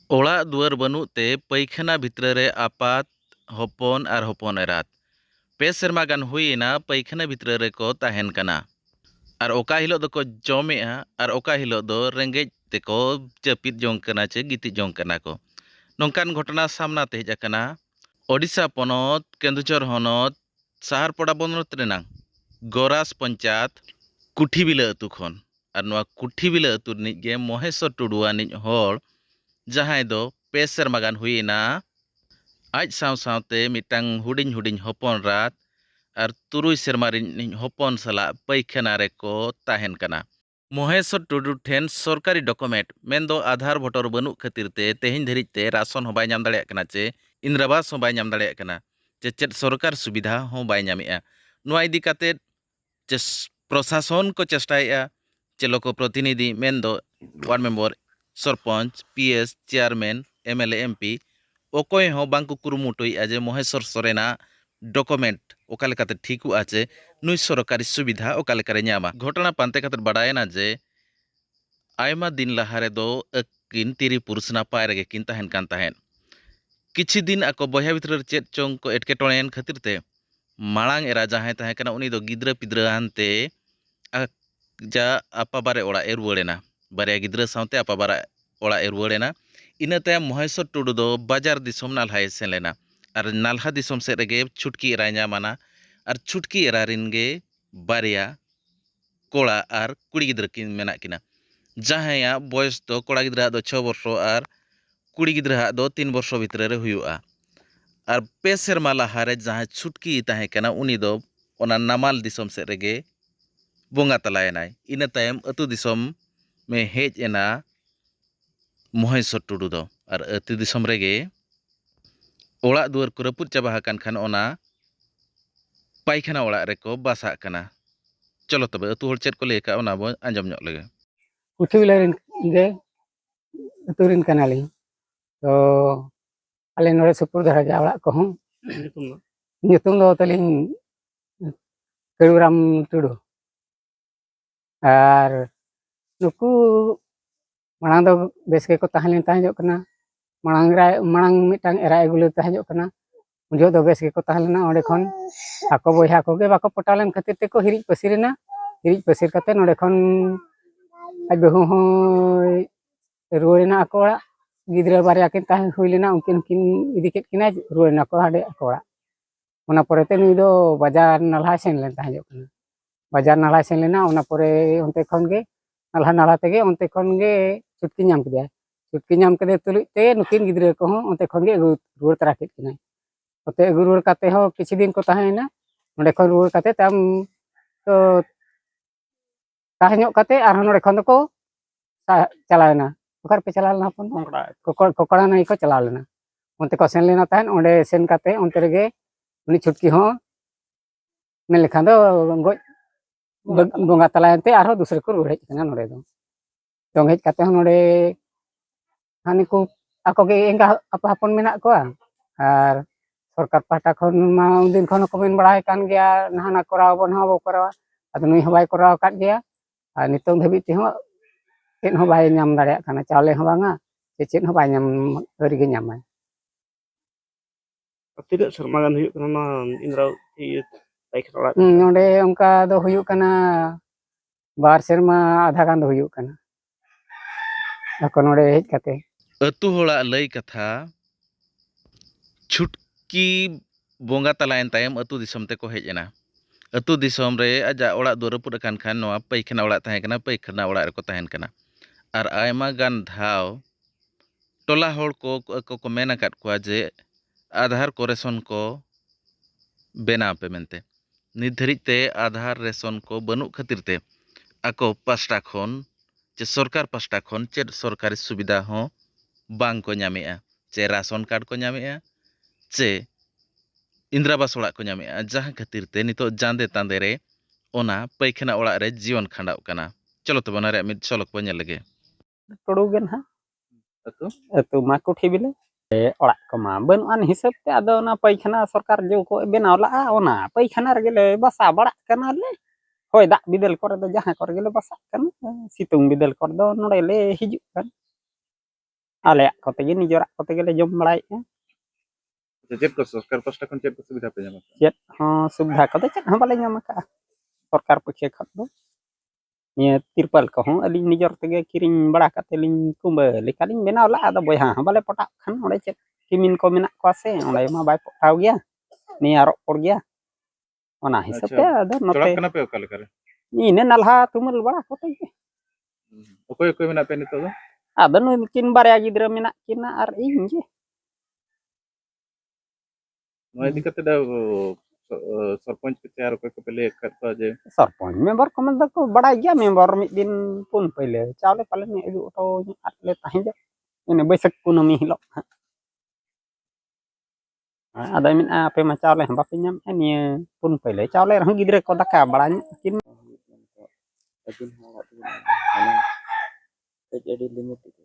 ओळाग दुआर बनुते पैखाना भितर रे आपात हपन आर हपन एरात पे सेरमा गान हुईना पैखाना भितर रे को ताहेन कना आर ओका हिलो दो को जमेआ आर ओका हिलो दो रेंगेज तेको जपित जोंग कना चे गिति जोंग कना को नोंकान घटना सामना ते हेज आकना ओडिशा पनत केंदुझर हनत साहारपड़ा बनत रेनांग गोरास पंचायत कुठीबिला अतु खन आर नोआ कुठीबिला अतु रिनिज गे महेश्वर टुडुआ निज होड़ जहां दो पे सेरमा गान हुईना आज साव सावते मिटांग हुडिंग हुडिंग हपन रात आर तुरुई सेरमा रिनिज हपन सला पैखाना रेको ताहेन कना महेश्वर टुडू ठेन सरकारी डॉक्यूमेंट मेन आधार भोटर बनू खातिर ते तेहिन धरिज ते राशन हो बाय नाम दाड़ेया कना चे इंद्रावास हो बाय नाम दाड़ेया कना चे चेत सरकार सुविधा हो बाय नामेआ नोआ इदी काते चे प्रशासन को चेष्टाएआ चे लोक प्रतिनिधि मेन ward member sarpanch PS chairman MLA MP ओकोय हो बांको कुरुमुटुइआ जे महेश्वर सोरेना डॉक्यूमेंट ओका लेकाते ठीकु आचे नुई सरकारी सुविधा ओका लेकारे ᱧᱟᱢᱟ घटना पांते खातिर बाडायना जे आयमा दिन लहा रेदो अकिन तिरी पुरुष नापाय रेगे किन ताहेन कान ताहेन किछि दिन आको बया भितर चेत चोंग को एटकेटोणेन खातिर ते माळांग एरा जहां ताहे कना उनी दो गिद्रा पिद्रा हानते जा आपा बारे ओड़ा ए रुवाड़ेना बारे गिद्रा सावते आपा बारे ओड़ा ए रुवाड़ेना इना तायम महेश्वर टुडू दो बाजार दिसोम नाल्हाय सेन लेना आर नाल्हा दिसोम सेद रेगे छुटकी एरा ᱧᱟᱢᱟना आर छुटकी एरा रिन गे बारिया कोड़ा आर कुड़ी गिद्रा किन मेना किना जहाया बयस दो कोड़ा गिद्रा दो 6 वर्ष आर कुड़ी गिद्रा दो 3 वर्ष भितर रे हुयुआ आर पे सेरमा लाहारे जहां छुटकी ताहे कना उनी दो ओना नामाल दिसोम सेद रेगे बोंगा तलायनाय इना तायम अतु दिसोम में हेज एना महेश्वर टुडू दो आर अतु दिसोम रेगे ओळाग दुआर को रपुद चाबा हाकान खान ओना पायखाना ओळाग रेको बासा कना चलो तबे अतु होड़ चेद को लेका ओना बो आंजम ᱧᱚᱜ लेगे कुठीबिला गे अतु रिन कनालिं तो आले नोड़े सुपुर धरा जा ओळाग को हूं nyutung do taling Keduram Tudu ar nuku manang do bes ke ko tahan jok kana manang mitang era egulu tahan jok kana unjo do bes ke ko tahan na onde khon ako boyha ko ge bako potalen khatir te ko hirij pasirina hirij pasir kate node khon aj behu ho ruorina ako oড়াগ gidra barya kin tahan huilina unkin idi ket kina ruorina ko hade ako oড়াগ ona porete nui do bajar nalha sen len tahan jok kana bajar nalha sen lena ona pore onte khon ge nalha nalha tege onte khon ge chutki nyam kede tulik te nukin gidra ko hon onte khon ge ruor tara ket kina ote ruor kate ho kichi din ko tahena onde khon ruor kate tam to tahan jok kate ar node khon ko chalana okar pe chalana pon kokora nai ko chalalena onte ko sen lena tahan onde sen kate onte rege uni chutki ho men lekhan do goj bonga talayan te arho dusre ko ruor hej kana node do dong hej kate node hani ku ako ge enga apa hapon menak ko ar सरकार पाहटा खन मा उदिन खन को main बड़ाय कान गया नहाना कराव बन हा बो करावा अदो नुई हबाय कराव काट गया आ नितों धबि ते हो चेन हो बाय नाम दाड़या काना चावले हो बांगा से चेन हो बाय नाम अरि गे नाम tidak sermagan huyuk kana indraw ti baik oᱲাগ नोडे उनका दो हुयुक kana बार सेरमा आधा गान दो हुयुक kana ako नोडे हेज कते अतु होड़ा लई कथा छुटकी बोंगा तलायन तायम अतु दिसम ते को हेज एना अतु दिसम रे आजा ओड़ा दुआर रपुद कान खान नोआ पैखाना ओड़ा ताहे कना पैखाना ओड़ा रे को ताहेन कना आर आयमा गान धाव टोला होड़ को मेन आकाद कोआ जे आधार को रेशन को बेना पे मेनते नित धरिज ते आधार रेशन को बनू खातिर ते आको पास्टा खन जे सरकार पास्टा खन चेद सरकारी सुविधा हो बांग को ᱧᱟᱢᱮᱜᱼᱟ चे राशन कार्ड को ᱧᱟᱢᱮᱜᱼᱟ चे इंद्रावास ओड़ा को ᱧᱟᱢᱮᱜᱼᱟ जहां खातिर ते नितो जांदे तांदे रे ओना पैखाना ओड़ा रे जीवन खंडाव कना चलो तो बना रे मिद सलक बो ñel लगे टोडू गेन हा अतु मा कुठीबिला ओड़ा को मा बनुआन हिसाब ते आदो ना पैखाना सरकार जो को बेनाव ला ओना पैखाना रे गेले बसा बड़ा कना ले होय दा बिदल करे दो जहां करे गेले बसा कना सितुंग बिदल कर दो नोडे ले हिजु kan ᱟᱞᱮᱭᱟᱜ ᱠᱚᱛᱮ ᱜᱮ ᱱᱤᱡᱮᱨᱟᱜ ᱠᱚᱛᱮ ᱜᱮᱞᱮ ᱡᱚᱢ ᱵᱟᱲᱟᱭᱮᱫᱼᱟ ᱪᱮᱫ ᱠᱚ ᱥᱚᱨᱠᱟর ᱯᱟᱥᱴᱟ ᱠᱷᱚᱱ ᱪᱮᱫ ᱠᱚ ᱥᱩᱵᱤᱫᱷᱟ ᱯᱮ ᱧᱟᱢᱟ? ᱪᱮᱫ ᱦᱚᱸ ᱥᱩᱵᱤᱫᱷᱟ ᱠᱚᱫᱚ ᱪᱮᱫ ᱦᱚᱸ ᱵᱟᱞᱮ ᱧᱟᱢ ᱟᱠᱟᱜᱼᱟ ᱥᱚᱨᱠᱟর ᱯᱚᱠᱠᱷᱮ ᱠᱷᱚᱱ ᱫᱚ ᱱᱤᱭᱟᱹ ᱛᱤᱨᱯᱟᱞ ᱠᱚᱦᱚᱸ ᱟᱹᱞᱤᱧ ᱱᱤᱡᱮᱨ ᱛᱮᱜᱮ ᱠᱤᱨᱤᱧ ᱵᱟᱲᱟ ᱠᱟᱛᱮ ᱞᱤᱧ ᱠᱩᱢᱵᱟᱹ ᱞᱮᱠᱟᱞᱤᱧ ᱵᱮᱱᱟᱣ ᱞᱟᱜᱼᱟ ᱟᱫᱚ ᱵᱚᱭᱦᱟ ᱦᱚᱸ ᱵᱟᱞᱮ ᱯᱚᱴᱟᱜ ᱠᱷᱟᱱ ᱚᱸᱰᱮ ᱪᱮᱫ ᱠᱤᱢᱤᱱ ᱠᱚ ᱢᱮᱱᱟᱜ ᱠᱚᱣᱟ ᱥᱮ ᱚᱸᱰᱮ ᱢᱟ ᱵᱟᱭ ᱯᱚᱴᱟᱣ ᱜᱮᱭᱟ ᱱᱤᱭᱟᱹ ᱨᱚᱯᱚᱲ ᱜᱮᱭᱟ ᱚᱱᱟ ᱦᱤᱥᱟᱹᱵ ᱛᱮ ᱟᱫᱚ ᱱᱚᱛᱮ ᱪᱚᱲᱟᱜ ᱠᱟᱱᱟ ᱯᱮ ᱚᱠᱟ ᱞᱮᱠᱟ ᱨᱮ? ᱤᱱᱟᱹ ᱱᱟᱞᱦᱟ ᱛᱩᱢᱟᱹᱞ ᱵᱟᱲᱟ ᱠᱚᱛᱮ ᱜᱮ ᱚᱠᱚᱭ ᱚᱠᱚᱭ ᱢᱮᱱᱟᱜ ᱯᱮ ᱱᱤᱛᱚᱜ ᱫᱚ? ᱟᱫᱚ ᱱᱩᱠᱤᱱ ᱵᱟᱨᱭᱟ ᱜᱤᱫᱽᱨᱟᱹ ᱢᱮᱱᱟᱜ ᱠᱤᱱᱟ ᱟᱨ ᱤᱧ ᱜᱮ ᱱᱚᱣᱟ ᱤᱫᱤ ᱠᱟᱛᱮ ᱫᱚ ᱥᱚᱨᱯᱚᱧᱪ ᱠᱚ ᱟᱨ ᱚᱠᱚᱭ ᱠᱚᱯᱮ ᱞᱟᱹᱭ ᱟᱠᱟᱫ ᱠᱚᱣᱟ ᱡᱮ ᱥᱚᱨᱯᱚᱧᱪ ᱢᱮᱢᱵᱟᱨ ᱠᱚ ᱢᱮᱱ ᱫᱚᱠᱚ ᱵᱟᱲᱟᱭ ᱜᱮᱭᱟ ᱢᱮᱢᱵᱟᱨ ᱢᱤᱫ ᱫᱤᱱ ᱯᱩᱱ ᱯᱟᱹᱭᱞᱟᱹ ᱪᱟᱣᱞᱮ ᱯᱟᱞᱮᱱ ᱟᱹᱜᱩ ᱦᱚᱴᱚ ᱧᱚᱜ ᱞᱮ ᱛᱟᱦᱮᱸ ᱡᱚᱜ ᱤᱱᱟᱹ ᱵᱟᱹᱭᱥᱟᱹᱠᱷ ᱠᱩᱱᱟᱹᱢᱤ ᱦᱤᱞᱳᱜ ᱦᱟᱸᱜ ᱟᱫᱚᱭ ᱢᱮᱱᱮᱫᱼᱟ ᱟᱯᱮ ᱢᱟ ᱪᱟᱣᱞᱮ ᱦᱚᱸ ᱵᱟᱯᱮ ᱧᱟᱢᱮᱫᱼᱟ ᱱᱤᱭᱟᱹ ᱯᱩᱱ ᱯᱟᱹᱭᱞᱟᱹ ᱪᱟᱣᱞᱮ ᱨᱮᱦᱚᱸ ᱜᱤᱫᱽᱨᱟᱹ ᱠᱚ ᱫᱟᱠᱟ ᱵᱟᱲᱟ ᱧᱚᱜ ᱠᱤᱱ ᱟᱹᱵᱤᱱ ᱦᱚᱸ ᱚᱲᱟᱜ ᱛᱮᱵᱤᱱ ᱢᱟᱱᱮ ᱠᱟᱹᱡ ᱟᱹᱰᱤ ᱞᱤᱢᱤᱴ ᱜᱮ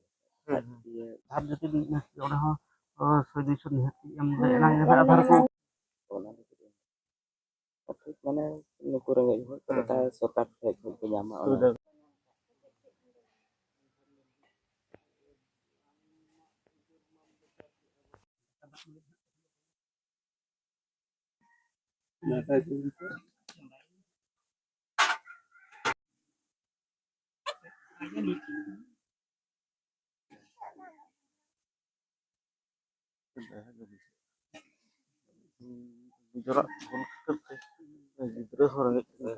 ᱟᱨ ᱤᱭᱟᱹ ᱟᱨ ᱡᱩᱫᱤ ᱚᱸᱰᱮ ᱦᱚᱸ 100-200 ᱱᱤᱦᱟᱹᱛᱤ ᱮᱢ ᱮᱱᱟᱝ ᱟᱫᱷᱟᱨ ᱠᱚ ᱚᱱᱟ ᱞᱟᱹᱜᱤᱫ ᱴᱷᱤᱠ ᱢᱟᱱᱮ ᱱᱩᱠᱩ ᱨᱮᱸᱜᱮᱡ ᱦᱚᱲ ᱪᱮᱫ ᱞᱮᱠᱟ ᱥᱚᱨᱠᱟর ᱴᱷᱮᱡ ᱠᱷᱚᱱ ᱠᱚ ᱧᱟᱢᱟ ᱚᱱᱟ ᱡᱚᱨᱟᱜ ᱵᱚᱱ ᱠᱷᱟᱹᱛᱤᱨ ᱛᱮ ᱜᱤᱫᱽᱨᱟᱹ ᱦᱚᱸ ᱨᱮᱸᱜᱮᱡ